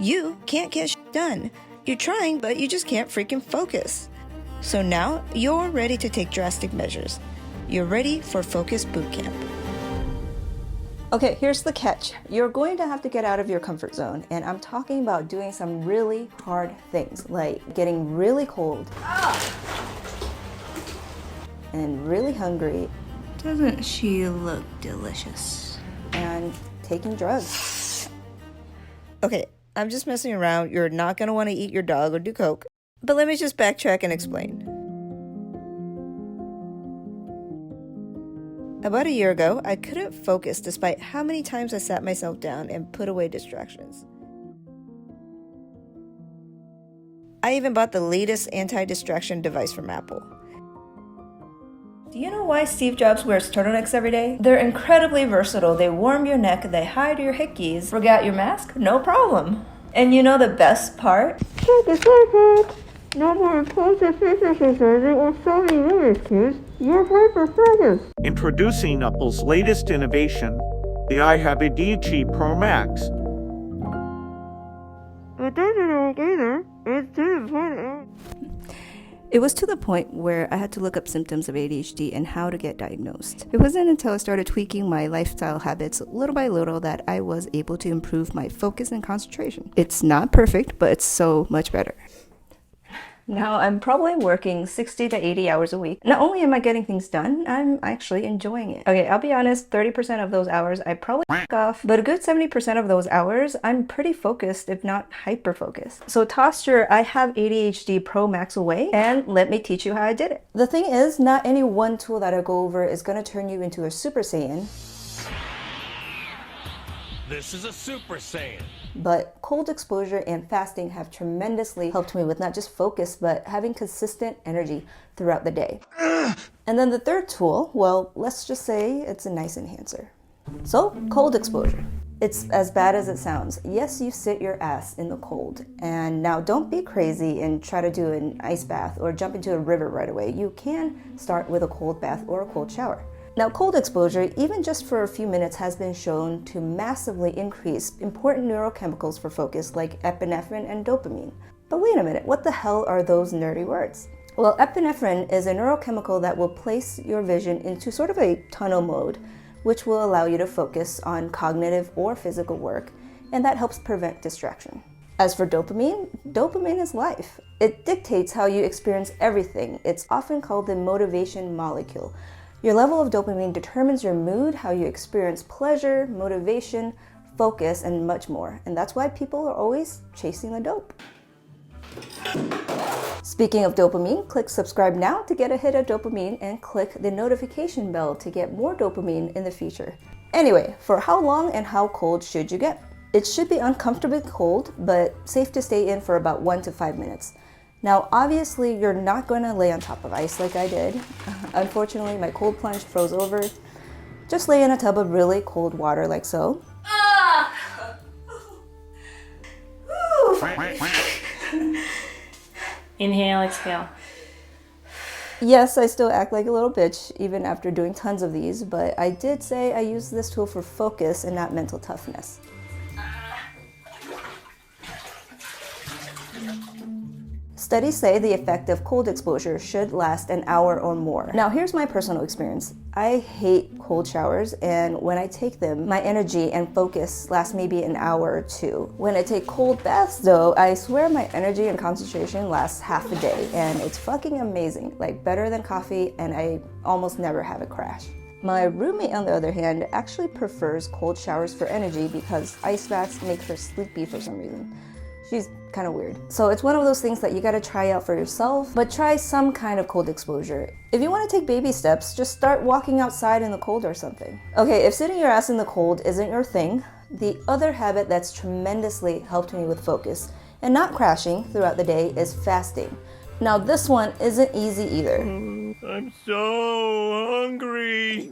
You can't get shit done. You're trying, but you just can't freaking focus. So now you're ready to take drastic measures. You're ready for Focus Bootcamp. Okay, here's the catch. You're going to have to get out of your comfort zone, and I'm talking about doing some really hard things, like getting really cold and really hungry. Doesn't she look delicious? And taking drugs. Okay, I'm just messing around. You're not going to want to eat your dog or do coke. But let me just backtrack and explain. About a year ago, I couldn't focus despite how many times I sat myself down and put away distractions. I even bought the latest anti-distraction device from Apple. Do you know why Steve Jobs wears turtlenecks every day? They're incredibly versatile. They warm your neck, they hide your hickeys. Forgot your mask? No problem. And you know the best part? No more impulsive exercising or so many memory cues. You're hyper-focused. Introducing Apple's latest innovation, the iHabit Pro Max. It doesn't work either. It's too important. It was to the point where I had to look up symptoms of ADHD and how to get diagnosed. It wasn't until I started tweaking my lifestyle habits little by little that I was able to improve my focus and concentration. It's not perfect, but it's so much better. Now I'm probably working 60 to 80 hours a week. Not only am I getting things done, I'm actually enjoying it. Okay, I'll be honest, 30% of those hours I probably off, but a good 70% of those hours I'm pretty focused, if not hyper focused. So toss your I have ADHD Pro Max away and let me teach you how I did it. The thing is, not any one tool that I go over is going to turn you into a Super Saiyan. This is a Super Saiyan. But cold exposure and fasting have tremendously helped me with not just focus, but having consistent energy throughout the day. And then the third tool, well, let's just say it's a nice enhancer. So, cold exposure. It's as bad as it sounds. Yes, you sit your ass in the cold. And now don't be crazy and try to do an ice bath or jump into a river right away. You can start with a cold bath or a cold shower. Now, cold exposure, even just for a few minutes, has been shown to massively increase important neurochemicals for focus like epinephrine and dopamine. But wait a minute, what the hell are those nerdy words? Well, epinephrine is a neurochemical that will place your vision into sort of a tunnel mode, which will allow you to focus on cognitive or physical work, and that helps prevent distraction. As for dopamine, dopamine is life. It dictates how you experience everything. It's often called the motivation molecule. Your level of dopamine determines your mood, how you experience pleasure, motivation, focus, and much more. And that's why people are always chasing the dope. Speaking of dopamine, click subscribe now to get a hit of dopamine and click the notification bell to get more dopamine in the future. Anyway, for how long and how cold should you get? It should be uncomfortably cold, but safe to stay in for about 1 to 5 minutes. Now, obviously, you're not going to lay on top of ice like I did. Unfortunately, my cold plunge froze over. Just lay in a tub of really cold water like so. Inhale, exhale. Yes, I still act like a little bitch even after doing tons of these, but I did say I use this tool for focus and not mental toughness. Studies say the effect of cold exposure should last an hour or more. Now, here's my personal experience. I hate cold showers, and when I take them, my energy and focus last maybe an hour or two. When I take cold baths, though, I swear my energy and concentration lasts half a day, and it's fucking amazing, like better than coffee, and I almost never have a crash. My roommate, on the other hand, actually prefers cold showers for energy because ice baths make her sleepy for some reason. She's kind of weird. So it's one of those things that you gotta try out for yourself, but try some kind of cold exposure. If you want to take baby steps, just start walking outside in the cold or something. Okay, if sitting your ass in the cold isn't your thing, the other habit that's tremendously helped me with focus and not crashing throughout the day is fasting. Now this one isn't easy either. I'm so hungry.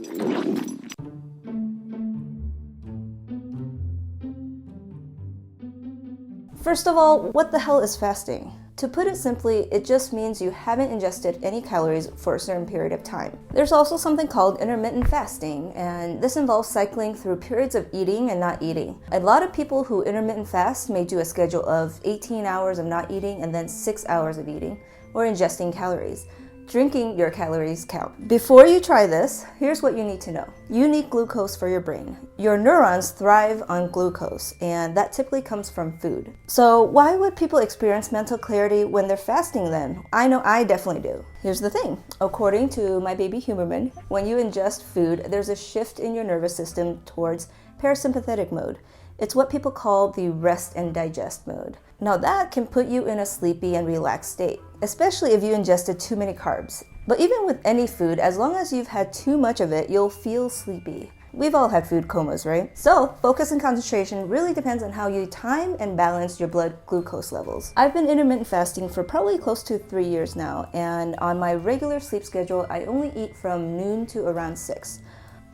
First of all, what the hell is fasting? To put it simply, it just means you haven't ingested any calories for a certain period of time. There's also something called intermittent fasting, and this involves cycling through periods of eating and not eating. A lot of people who intermittent fast may do a schedule of 18 hours of not eating and then 6 hours of eating, or ingesting calories. Drinking your calories count. Before you try this, here's what you need to know. You need glucose for your brain. Your neurons thrive on glucose, and that typically comes from food. So why would people experience mental clarity when they're fasting then? I know I definitely do. Here's the thing. According to my baby Huberman, when you ingest food, there's a shift in your nervous system towards parasympathetic mode. It's what people call the rest and digest mode. Now that can put you in a sleepy and relaxed state, especially if you ingested too many carbs. But even with any food, as long as you've had too much of it, you'll feel sleepy. We've all had food comas, right? So focus and concentration really depends on how you time and balance your blood glucose levels. I've been intermittent fasting for probably close to 3 years now, and on my regular sleep schedule, I only eat from noon to around 6.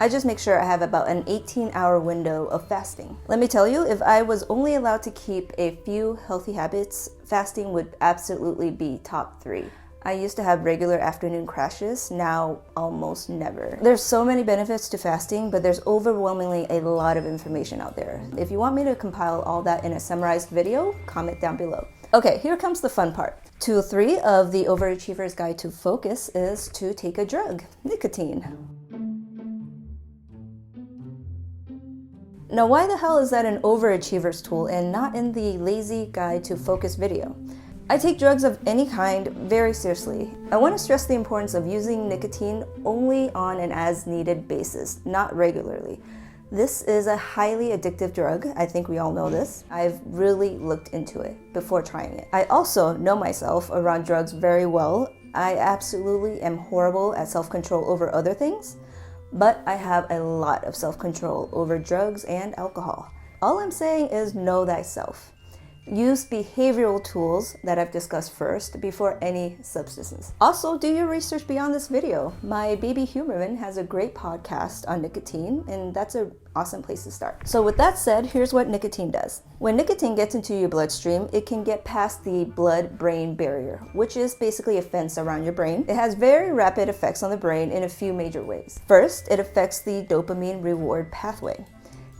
I just make sure I have about an 18-hour window of fasting. Let me tell you, if I was only allowed to keep a few healthy habits, fasting would absolutely be top 3. I used to have regular afternoon crashes, now almost never. There's so many benefits to fasting, but there's overwhelmingly a lot of information out there. If you want me to compile all that in a summarized video, comment down below. Okay, here comes the fun part. Tool 3 of the Overachiever's Guide to Focus is to take a drug, nicotine. Now, why the hell is that an overachiever's tool and not in the lazy guide to focus video? I take drugs of any kind very seriously. I want to stress the importance of using nicotine only on an as-needed basis, not regularly. This is a highly addictive drug. I think we all know this. I've really looked into it before trying it. I also know myself around drugs very well. I absolutely am horrible at self-control over other things, but I have a lot of self-control over drugs and alcohol. All I'm saying is know thyself. Use behavioral tools that I've discussed first before any substances. Also, do your research beyond this video. My baby Huberman has a great podcast on nicotine, and that's an awesome place to start. So with that said, here's what nicotine does. When nicotine gets into your bloodstream, it can get past the blood-brain barrier, which is basically a fence around your brain. It has very rapid effects on the brain in a few major ways. First, it affects the dopamine reward pathway.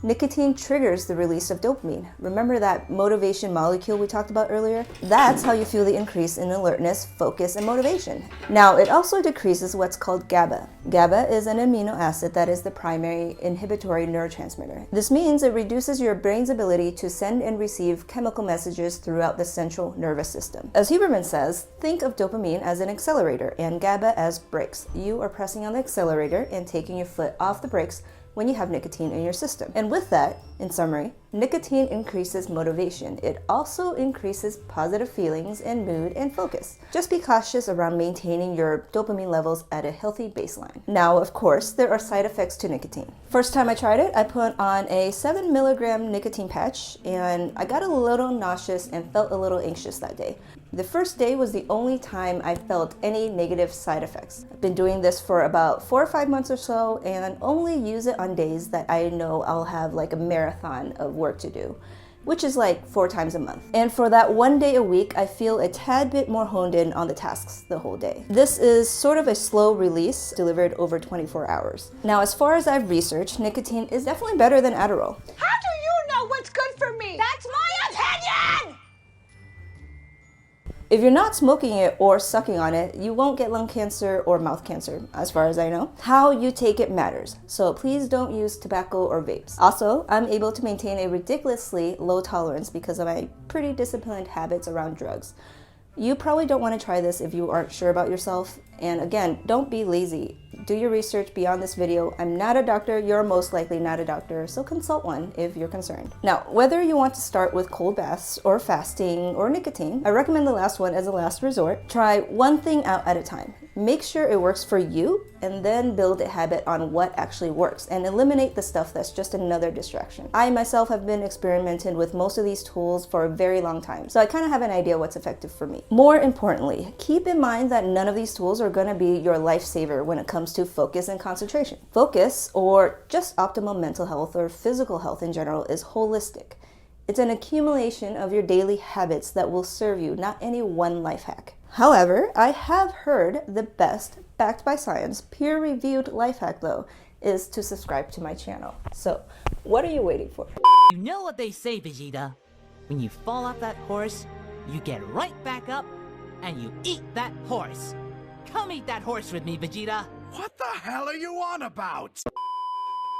Nicotine triggers the release of dopamine. Remember that motivation molecule we talked about earlier? That's how you feel the increase in alertness, focus, and motivation. Now, it also decreases what's called GABA. GABA is an amino acid that is the primary inhibitory neurotransmitter. This means it reduces your brain's ability to send and receive chemical messages throughout the central nervous system. As Huberman says, think of dopamine as an accelerator and GABA as brakes. You are pressing on the accelerator and taking your foot off the brakes when you have nicotine in your system. And with that, in summary, nicotine increases motivation. It also increases positive feelings and mood and focus. Just be cautious around maintaining your dopamine levels at a healthy baseline. Now, of course, there are side effects to nicotine. First time I tried it, I put on a 7 milligram nicotine patch, and I got a little nauseous and felt a little anxious that day. The first day was the only time I felt any negative side effects. I've been doing this for about 4 or 5 months or so, and only use it on days that I know I'll have like a marathon of work to do, which is like 4 times a month. And for that 1 day a week, I feel a tad bit more honed in on the tasks the whole day. This is sort of a slow release delivered over 24 hours. Now, as far as I've researched, nicotine is definitely better than Adderall. How do you know what's good for me? That's my opinion! If you're not smoking it or sucking on it, you won't get lung cancer or mouth cancer, as far as I know. How you take it matters, so please don't use tobacco or vapes. Also, I'm able to maintain a ridiculously low tolerance because of my pretty disciplined habits around drugs. You probably don't want to try this if you aren't sure about yourself. And again, don't be lazy. Do your research beyond this video. I'm not a doctor, you're most likely not a doctor, so consult one if you're concerned. Now, whether you want to start with cold baths or fasting or nicotine, I recommend the last one as a last resort. Try one thing out at a time. Make sure it works for you, and then build a habit on what actually works and eliminate the stuff that's just another distraction. I myself have been experimenting with most of these tools for a very long time, so I kind of have an idea what's effective for me. More importantly, keep in mind that none of these tools are going to be your lifesaver when it comes to focus and concentration. Focus, or just optimal mental health or physical health in general, is holistic. It's an accumulation of your daily habits that will serve you, not any one life hack. However, I have heard the best, backed by science, peer-reviewed life hack though, is to subscribe to my channel. So, what are you waiting for? You know what they say, Vegeta? When you fall off that horse, you get right back up and you eat that horse. Come eat that horse with me, Vegeta. What the hell are you on about?